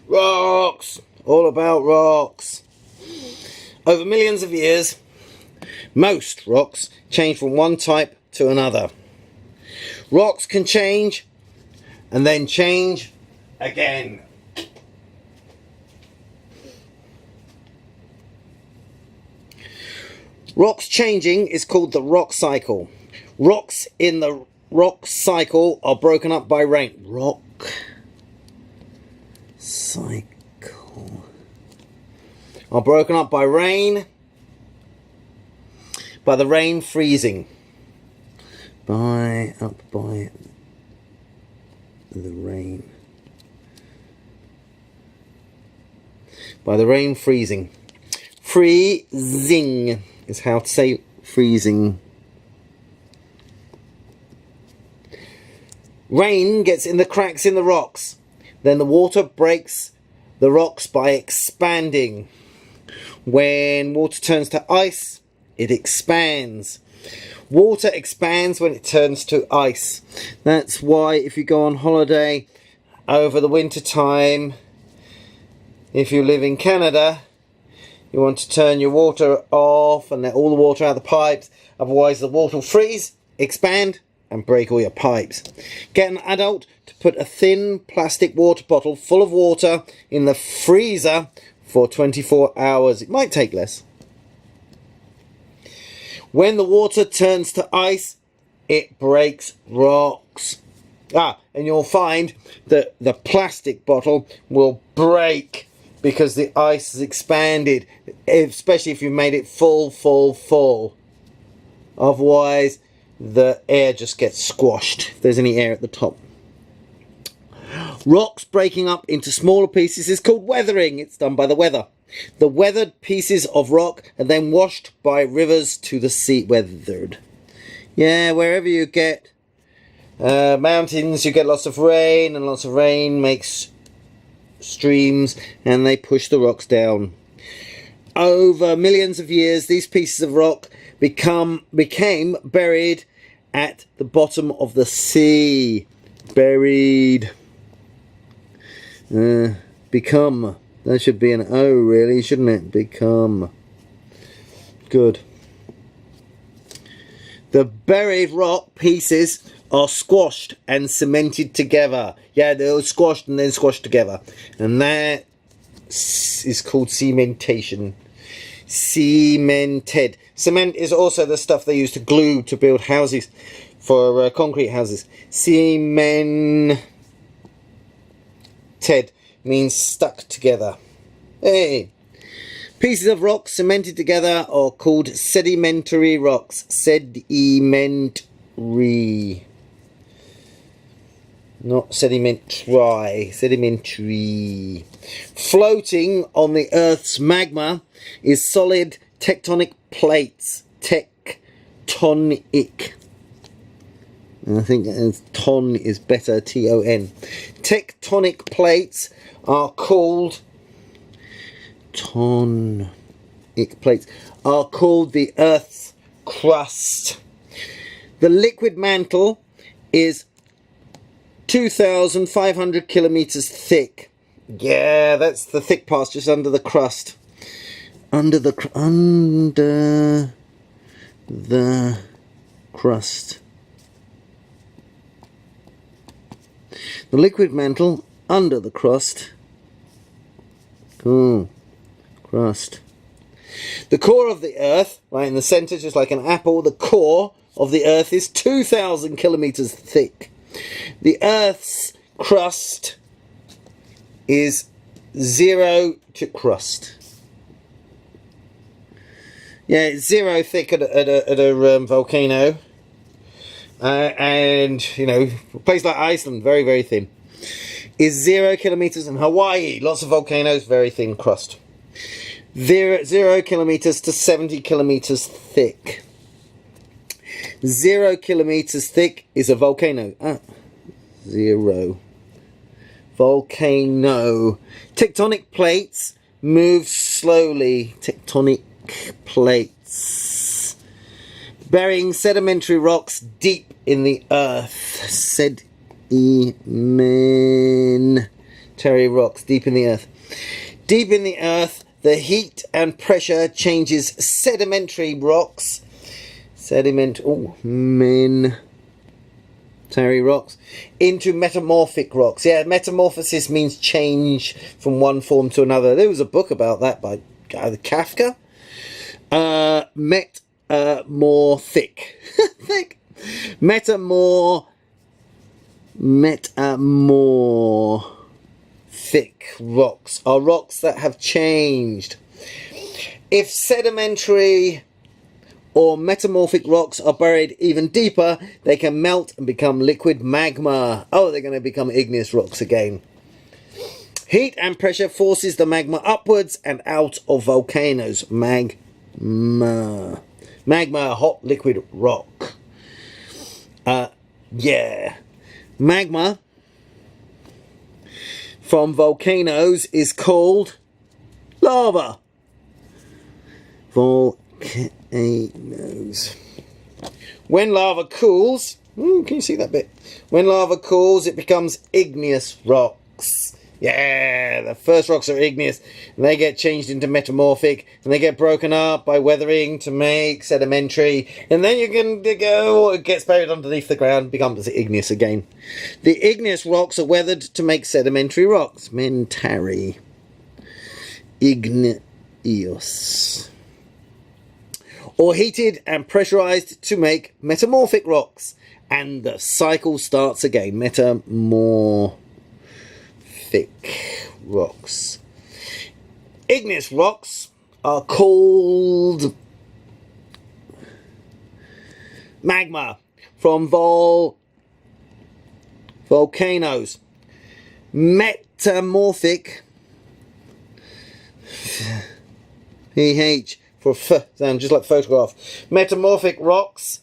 Rocks! All about rocks. Over millions of years, most rocks change from one type to another. Rocks can change and then change again. Rocks changing is called the rock cycle. Rocks in the rock cycle are broken up by rain. Rock cycle are broken up by rain, by the rain freezing. By the rain. By the rain freezing. Freezing is how to say freezing. Rain gets in the cracks in the rocks. Then the water breaks the rocks by expanding. When water turns to ice, it expands. Water expands when it turns to ice. That's why if you go on holiday over the winter time, if you live in Canada, you want to turn your water off and let all the water out of the pipes. Otherwise the water will freeze, expand and break all your pipes. Get an adult to put a thin plastic water bottle full of water in the freezer for 24 hours. It might take less. When the water turns to ice, it breaks rocks. And you'll find that the plastic bottle will break because the ice has expanded, especially if you made it full. Otherwise, the air just gets squashed, if there's any air at the top. Rocks breaking up into smaller pieces is called weathering. It's done by the weather. The weathered pieces of rock are then washed by rivers to the sea. Weathered. Yeah, wherever you get mountains, you get lots of rain, and lots of rain makes streams, and they push the rocks down. Over millions of years, these pieces of rock became buried at the bottom of the sea. Buried. Become. That should be an O, really, shouldn't it? Become. Good. The buried rock pieces are squashed and cemented together. Yeah, they're all squashed and then squashed together. And that is called cementation. Cemented. Cement is also the stuff they use to glue to build houses, for concrete houses. Cemented means stuck together. Hey! Pieces of rock cemented together are called sedimentary rocks. Sedimentary. Not sedimentary. Sedimentary. Floating on the Earth's magma is solid tectonic plates. Tectonic. I think ton is better. T-O-N. Tectonic plates are called the Earth's crust. The liquid mantle is 2,500 kilometers thick. Yeah, that's the thick part just under the crust. Under the crust. The liquid mantle under the crust. Cool. Crust. The core of the Earth, right in the centre, just like an apple, the core of the Earth is 2,000 kilometers thick. The Earth's crust is 0 to crust. Yeah, it's 0 thick at a volcano. And, you know, a place like Iceland, very, very thin. Is 0 kilometers, and Hawaii, lots of volcanoes, very thin crust. 0 kilometers to 70 kilometers thick. 0 kilometers thick is a volcano. 0. Volcano. Tectonic plates move slowly. Tectonic plates. Burying sedimentary rocks deep in the earth. Sedimentary. sedimentary rocks deep in the earth. Deep in the earth, the heat and pressure changes sedimentary rocks. Sedimentary rocks into metamorphic rocks. Yeah, metamorphosis means change from one form to another. There was a book about that by Kafka. Metamorphic. Thick. Metamorphic rocks are rocks that have changed. If sedimentary or metamorphic rocks are buried even deeper, they can melt and become liquid magma. Oh, they're going to become igneous rocks again. Heat and pressure forces the magma upwards and out of volcanoes. Magma, a hot liquid rock. Yeah. Magma from volcanoes is called lava. Volcanoes. When lava cools, can you see that bit? When lava cools, it becomes igneous rocks. Yeah, the first rocks are igneous, and they get changed into metamorphic, and they get broken up by weathering to make sedimentary, and then you can go, it gets buried underneath the ground, becomes igneous again. The igneous rocks are weathered to make sedimentary rocks. Sedimentary. Igneous. Or heated and pressurized to make metamorphic rocks. And the cycle starts again. Metamorphic rocks. Igneous rocks are called magma from volcanoes. Metamorphic PH for F sound, just like photograph. Metamorphic rocks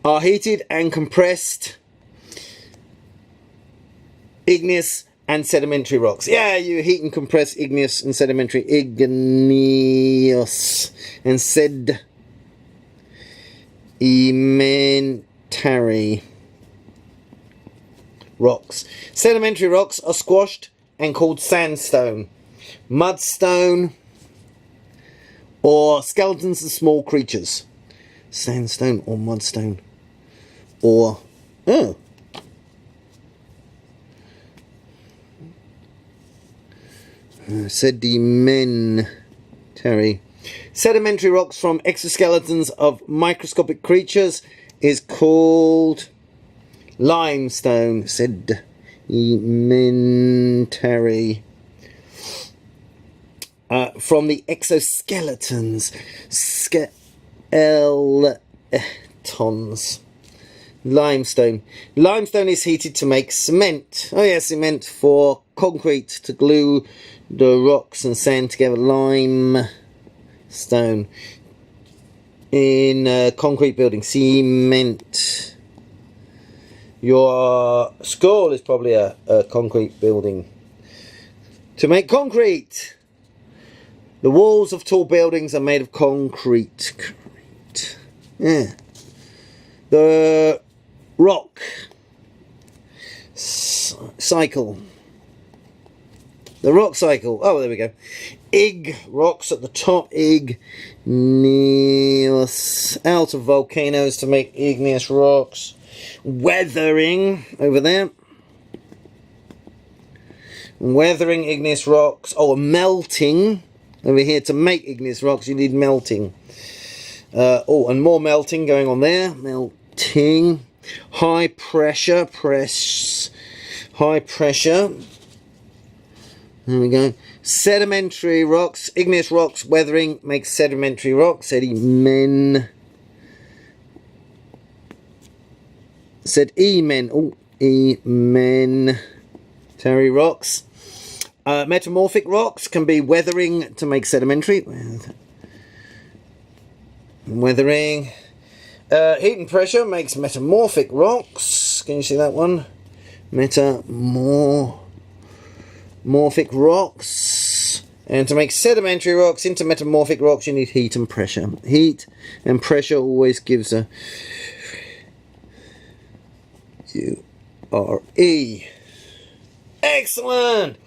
are heated and compressed igneous and sedimentary rocks. Yeah, you heat and compress igneous and sedimentary. Igneous and sedimentary rocks. Sedimentary rocks are squashed and called sandstone, mudstone, or skeletons of small creatures. Sandstone or mudstone. Or sedimentary. Sedimentary rocks from exoskeletons of microscopic creatures is called limestone. Sedimentary. From the exoskeletons. Skeletons. Limestone. Limestone is heated to make cement. Oh yeah, cement for concrete, to glue the rocks and sand together. Limestone. In concrete building. Cement. Your school is probably a concrete building. To make concrete. The walls of tall buildings are made of concrete. Yeah. The rock cycle. The rock cycle. Oh, there we go. Rocks at the top. Igneous. Out of volcanoes to make igneous rocks. Weathering over there. Weathering igneous rocks. Oh, melting. Over here, to make igneous rocks, you need melting. And more melting going on there. Melting. High pressure. High pressure. There we go. Sedimentary rocks. Igneous rocks. Weathering makes sedimentary rocks. Sedimentary rocks. Metamorphic rocks can be weathering to make sedimentary. Weathering. Heat and pressure makes metamorphic rocks. Can you see that one? Metamorphic rocks. And to make sedimentary rocks into metamorphic rocks, you need heat and pressure. Heat and pressure always gives a URE. Excellent!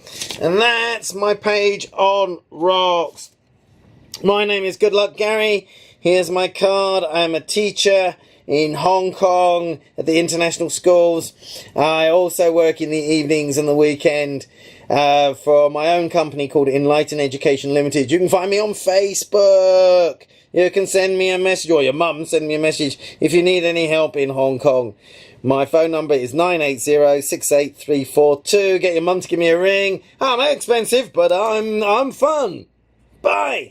And that's my page on rocks. My name is Good Luck Gary. Here's my card. I'm a teacher in Hong Kong at the international schools. I also work in the evenings and the weekend for my own company called Enlighten Education Limited. You can find me on Facebook. You can send me a message, or your mum send me a message if you need any help in Hong Kong. My phone number is 980-68342. Get your mum to give me a ring. I'm expensive, but I'm fun. Bye.